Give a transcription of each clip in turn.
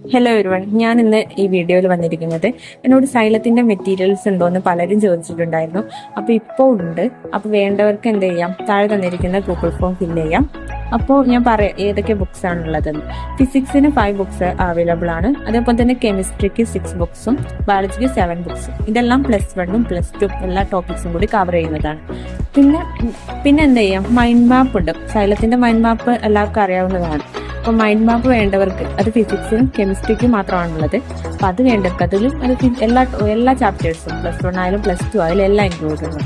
Hello everyone, ഞാൻ ഇന്ന് ഈ വീഡിയോയിൽ വന്നിരിക്കുന്നത് എന്നോട് സൈലത്തിന്റെ മെറ്റീരിയൽസ് ഉണ്ടോ എന്ന് പലരും ചോദിച്ചിട്ടുണ്ടായിരുന്നു. അപ്പോൾ ഇപ്പോൾ ഉണ്ട്. അപ്പോൾ വേണ്ടവർക്ക് എന്ത് ചെയ്യാം, താഴെ തന്നിരിക്കുന്ന ഗൂഗിൾ ഫോം ഫില്ല് ചെയ്യാം. അപ്പോൾ ഞാൻ പറയാം ഏതൊക്കെ ബുക്സ് ആണുള്ളതെന്ന്. ഫിസിക്സിന് 5 ബുക്സ് അവൈലബിൾ ആണ്. അതേപോലെ തന്നെ കെമിസ്ട്രിക്ക് 6 ബുക്സും ബയോളജിക്ക് 7 ബുക്സും. ഇതെല്ലാം +1ഉം +2 എല്ലാ ടോപ്പിക്സും കൂടി കവർ ചെയ്യുന്നതാണ്. പിന്നെ എന്ത് ചെയ്യാം, മൈൻഡ് മാപ്പ് ഉണ്ട്. സൈലത്തിന്റെ മൈൻഡ് മാപ്പ് എല്ലാവർക്കും അറിയാവുന്നതാണ്. അപ്പോൾ മൈൻഡ് മാപ്പ് വേണ്ടവർക്ക് അത് ഫിസിക്സിനും കെമിസ്ട്രിക്കും മാത്രമാണുള്ളത്. അപ്പം അത് വേണ്ടവർക്ക് അതിലും അത് എല്ലാ ചാപ്റ്റേഴ്സും +1 ആയാലും +2 ആയാലും എല്ലാം ഇൻക്ലൂഡ് ഉണ്ട്.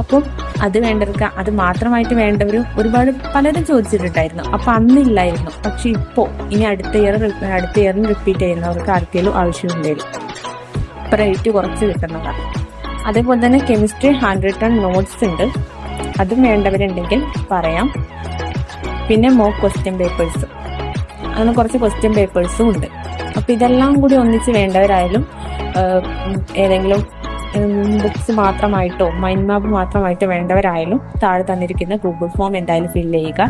അപ്പം അത് വേണ്ടവർക്ക് അത് മാത്രമായിട്ട് വേണ്ടവരും പലരും ചോദിച്ചിട്ടുണ്ടായിരുന്നു. അപ്പം അന്നില്ലായിരുന്നു. പക്ഷെ ഇപ്പോൾ ഇനി അടുത്ത ഇയറിന് റിപ്പീറ്റ് ചെയ്യുന്നവർക്ക് ആർക്കെങ്കിലും ആവശ്യമുണ്ടായിരുന്നു. ഇപ്പം റേറ്റ് കുറച്ച് കിട്ടുന്നതാണ്. അതേപോലെ തന്നെ കെമിസ്ട്രി 100 നോട്ട്സ് ഉണ്ട്. അതും വേണ്ടവരുണ്ടെങ്കിൽ പറയാം. പിന്നെ മോക്ക് ക്വസ്റ്റ്യൻ പേപ്പേഴ്സ്, അങ്ങനെ കുറച്ച് ക്വസ്റ്റ്യൻ പേപ്പേഴ്സും ഉണ്ട്. അപ്പോൾ ഇതെല്ലാം കൂടി ഒന്നിച്ച് വേണ്ടവരായാലും ഏതെങ്കിലും ബുക്സ് മാത്രമായിട്ടോ മൈൻഡ് മാപ്പ് മാത്രമായിട്ടോ വേണ്ടവരായാലും താഴെ തന്നിരിക്കുന്ന ഗൂഗിൾ ഫോം എന്തായാലും ഫില്ല് ചെയ്യുക.